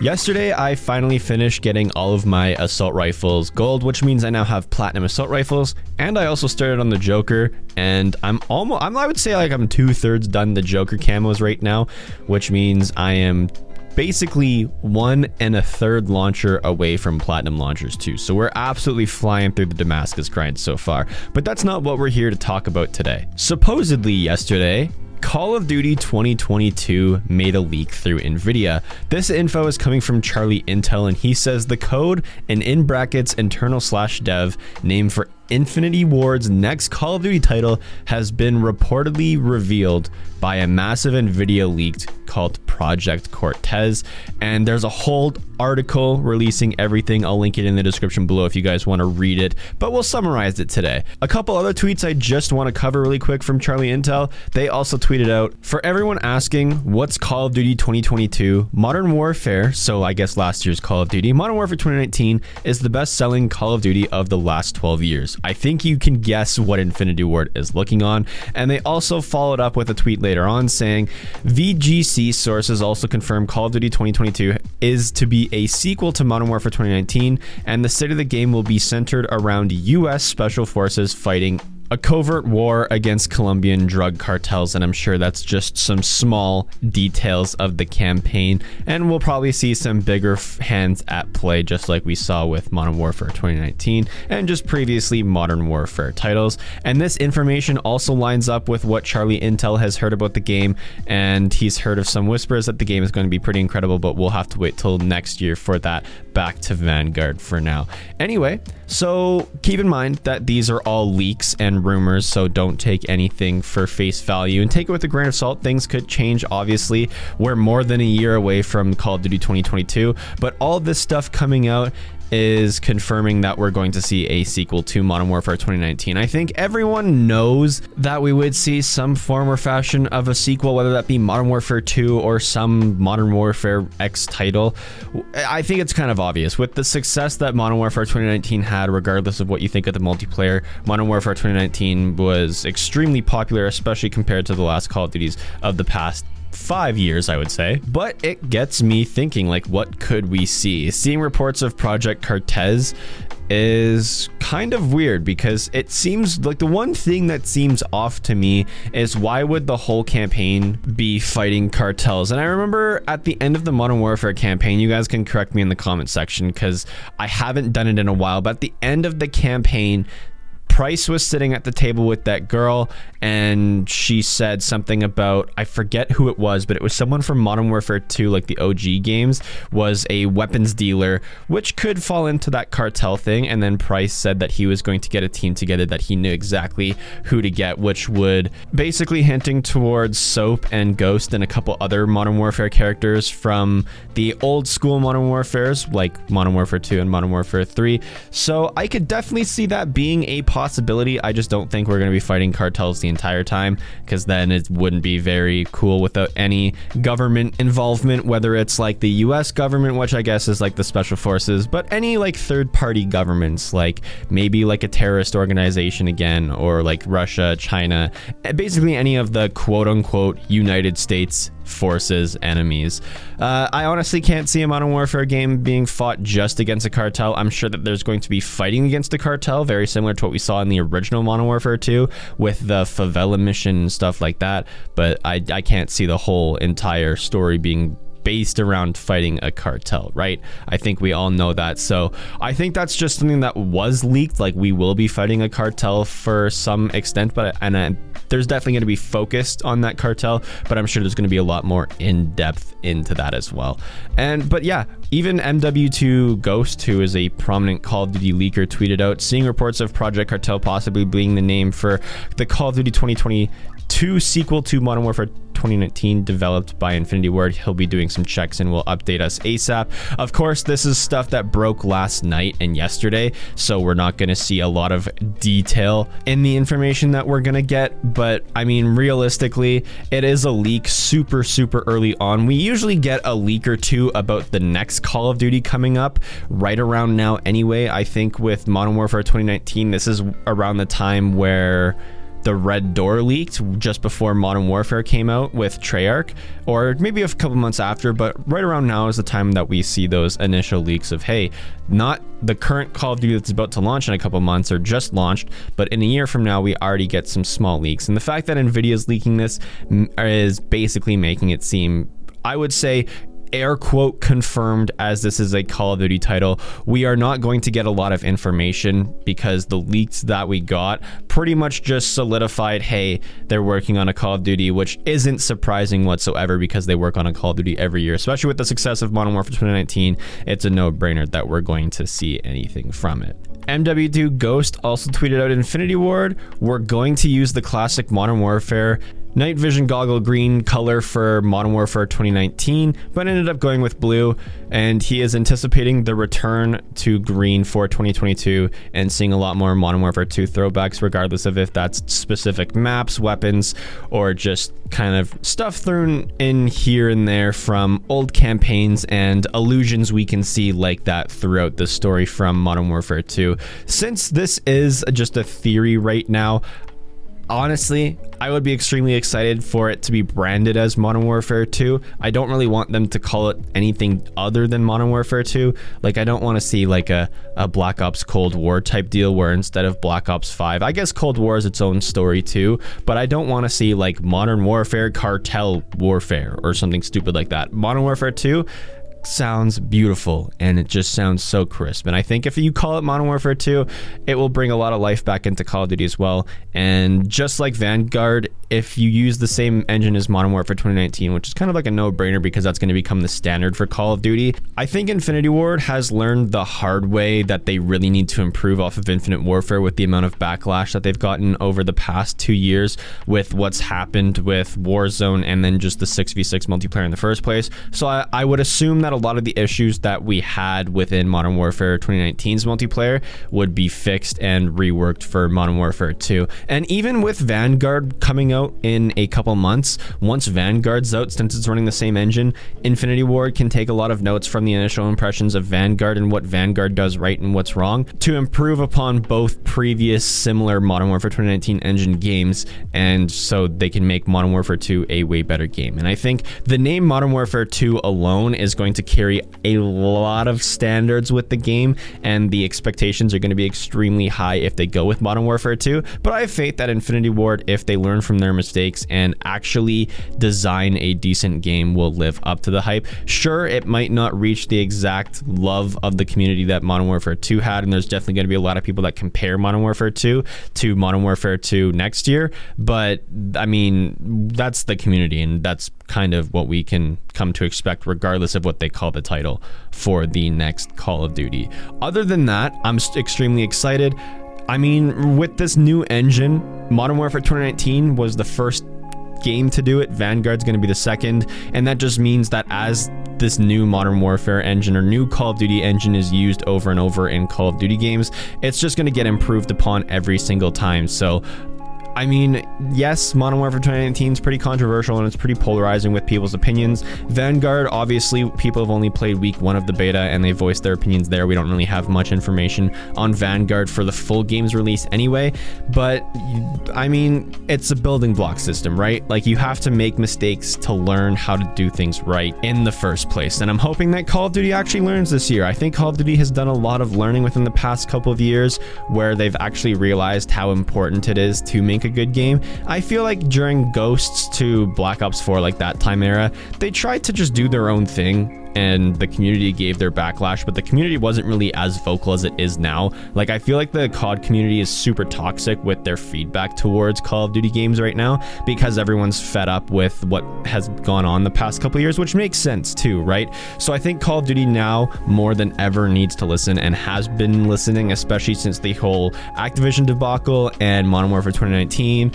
Yesterday, I finally finished getting all of my assault rifles gold, which means I now have platinum assault rifles, and I also started on the Joker, and I would say like I'm 2/3 done the Joker camos right now, which means I am basically 1 1/3 launcher away from platinum launchers too. So we're absolutely flying through the Damascus grind so far, but that's not what we're here to talk about today. Supposedly yesterday, Call of Duty 2022 made a leak through Nvidia. This info is coming from Charlie Intel, and he says the code and in brackets internal/dev name for Infinity Ward's next Call of Duty title has been reportedly revealed by a massive Nvidia leak called Project Cortez, and there's a whole article releasing everything. I'll link it in the description below if you guys want to read it, but we'll summarize it today. A couple other tweets I just want to cover really quick from Charlie Intel. They also tweeted out, for everyone asking what's Call of Duty 2022, Modern Warfare, so I guess last year's Call of Duty, Modern Warfare 2019 is the best selling Call of Duty of the last 12 years. I think you can guess what Infinity Ward is looking on. And they also followed up with a tweet later on saying, VGC sources also confirmed Call of Duty 2022 is to be a sequel to Modern Warfare 2019, and the state of the game will be centered around US Special Forces fighting a covert war against Colombian drug cartels, and I'm sure that's just some small details of the campaign, and we'll probably see some bigger hands at play, just like we saw with Modern Warfare 2019 and just previously Modern Warfare titles. And this information also lines up with what Charlie Intel has heard about the game, and he's heard of some whispers that the game is going to be pretty incredible, but we'll have to wait till next year for that. Back to Vanguard for now. Anyway, so keep in mind that these are all leaks and rumors, so don't take anything for face value and take it with a grain of salt. Things could change, obviously. We're more than a year away from Call of Duty 2022, but all this stuff coming out is confirming that we're going to see a sequel to Modern Warfare 2019. I think everyone knows that we would see some form or fashion of a sequel, whether that be Modern Warfare 2 or some Modern Warfare X title. I think it's kind of obvious. With the success that Modern Warfare 2019 had, regardless of what you think of the multiplayer, Modern Warfare 2019 was extremely popular, especially compared to the last Call of Duties of the past 5 years, I would say. But it gets me thinking, like, what could we see? Seeing reports of Project Cortez is kind of weird, because it seems like the one thing that seems off to me is why would the whole campaign be fighting cartels? And I remember at the end of the Modern Warfare campaign, you guys can correct me in the comment section because I haven't done it in a while, but at the end of the campaign, Price was sitting at the table with that girl, and she said something about, I forget who it was, but it was someone from Modern Warfare 2, like the OG games, was a weapons dealer, which could fall into that cartel thing. And then Price said that he was going to get a team together, that he knew exactly who to get, which would basically hinting towards Soap and Ghost and a couple other Modern Warfare characters from the old school Modern Warfares, like Modern Warfare 2 and Modern Warfare 3. So I could definitely see that being a possibility. I just don't think we're going to be fighting cartels the entire time, because then it wouldn't be very cool without any government involvement, whether it's like the US government, which I guess is like the special forces, but any like third-party governments, like maybe like a terrorist organization again, or like Russia, China, basically any of the quote-unquote United States forces enemies. I honestly can't see a Modern Warfare game being fought just against a cartel. I'm sure that there's going to be fighting against a cartel, very similar to what we saw in the original Modern Warfare 2 with the favela mission and stuff like that, but I can't see the whole entire story being based around fighting a cartel, right? I think we all know that. So I think that's just something that was leaked, like we will be fighting a cartel for some extent, but there's definitely going to be focused on that cartel, but I'm sure there's going to be a lot more in-depth into that as well. But yeah, even MW2 Ghost, who is a prominent Call of Duty leaker, tweeted out, seeing reports of Project Cartel possibly being the name for the Call of Duty 2022 sequel to Modern Warfare 2019 developed by Infinity Ward. He'll be doing some checks and will update us ASAP. Of course, this is stuff that broke last night and yesterday, so we're not going to see a lot of detail in the information that we're going to get, but I mean, realistically, it is a leak super early on. We usually get a leak or two about the next Call of Duty coming up right around now anyway. I think with Modern Warfare 2019, this is around the time where the Red Door leaked just before Modern Warfare came out with Treyarch, or maybe a couple months after, but right around now is the time that we see those initial leaks of, hey, not the current Call of Duty that's about to launch in a couple months or just launched, but in a year from now, we already get some small leaks. And the fact that Nvidia is leaking this is basically making it seem, I would say, air quote confirmed, as this is a Call of Duty title. We are not going to get a lot of information because the leaks that we got pretty much just solidified, hey, they're working on a Call of Duty, which isn't surprising whatsoever because they work on a Call of Duty every year, especially with the success of Modern Warfare 2019. It's a no-brainer that we're going to see anything from it. MW2 Ghost also tweeted out Infinity Ward, we're going to use the classic Modern Warfare night vision goggle green color for Modern Warfare 2019, but ended up going with blue, and he is anticipating the return to green for 2022 and seeing a lot more Modern Warfare 2 throwbacks, regardless of if that's specific maps, weapons, or just kind of stuff thrown in here and there from old campaigns and allusions we can see like that throughout the story from Modern Warfare 2. Since this is just a theory right now, honestly, I would be extremely excited for it to be branded as Modern Warfare 2. I don't really want them to call it anything other than Modern Warfare 2. Like, I don't want to see like a Black Ops Cold War type deal where instead of Black Ops 5, I guess Cold War is its own story too, but I don't want to see like Modern Warfare Cartel Warfare or something stupid like that. Modern Warfare 2 sounds beautiful and it just sounds so crisp, and I think if you call it Modern Warfare 2, it will bring a lot of life back into Call of Duty as well. And just like Vanguard, if you use the same engine as Modern Warfare 2019, which is kind of like a no-brainer because that's going to become the standard for Call of Duty, I think Infinity Ward has learned the hard way that they really need to improve off of Infinite Warfare with the amount of backlash that they've gotten over the past 2 years with what's happened with Warzone and then just the 6v6 multiplayer in the first place. So I would assume that a lot of the issues that we had within Modern Warfare 2019's multiplayer would be fixed and reworked for Modern Warfare 2. And even with Vanguard coming out in a couple months, once Vanguard's out, since it's running the same engine, Infinity Ward can take a lot of notes from the initial impressions of Vanguard and what Vanguard does right and what's wrong to improve upon both previous similar Modern Warfare 2019 engine games, and so they can make Modern Warfare 2 a way better game. And I think the name Modern Warfare 2 alone is going to carry a lot of standards with the game, and the expectations are going to be extremely high if they go with Modern Warfare 2. But I have faith that Infinity Ward, if they learn from their mistakes and actually design a decent game, will live up to the hype. Sure, it might not reach the exact love of the community that Modern Warfare 2 had, and there's definitely going to be a lot of people that compare Modern Warfare 2 to Modern Warfare 2 next year, but I mean, that's the community, and that's kind of what we can come to expect regardless of what they call the title for the next Call of Duty. Other than that, I'm extremely excited. I mean, with this new engine, Modern Warfare 2019 was the first game to do it. Vanguard's going to be the second, and that just means that as this new Modern Warfare engine or new Call of Duty engine is used over and over in Call of Duty games, it's just going to get improved upon every single time. So I mean, yes, Modern Warfare 2019 is pretty controversial and it's pretty polarizing with people's opinions. Vanguard, obviously, people have only played week 1 of the beta and they voiced their opinions there. We don't really have much information on Vanguard for the full game's release anyway, but I mean, it's a building block system, right? Like, you have to make mistakes to learn how to do things right in the first place, and I'm hoping that Call of Duty actually learns this year. I think Call of Duty has done a lot of learning within the past couple of years where they've actually realized how important it is to make a good game. I feel like during Ghosts to Black Ops 4, like that time era, they tried to just do their own thing and the community gave their backlash, but the community wasn't really as vocal as it is now. Like, I feel like the COD community is super toxic with their feedback towards Call of Duty games right now because everyone's fed up with what has gone on the past couple of years, which makes sense too, right? So I think Call of Duty now more than ever needs to listen and has been listening, especially since the whole Activision debacle and Modern Warfare 2019,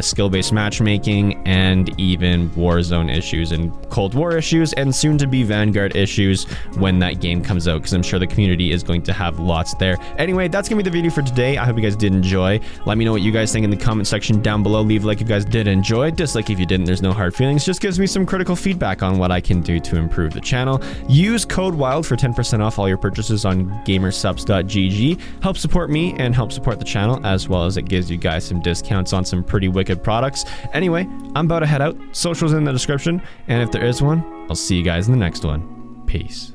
skill-based matchmaking, and even Warzone issues and Cold War issues, and soon to be Vanguard graveyard issues when that game comes out, because I'm sure the community is going to have lots there. Anyway, that's gonna be the video for today. I hope you guys did enjoy. Let me know what you guys think in the comment section down below. Leave a like if you guys did enjoy. Dislike if you didn't. There's no hard feelings. Just gives me some critical feedback on what I can do to improve the channel. Use code WILD for 10% off all your purchases on gamersubs.gg. Help support me and help support the channel, as well as it gives you guys some discounts on some pretty wicked products. Anyway, I'm about to head out. Socials in the description, and if there is one, I'll see you guys in the next one. Peace.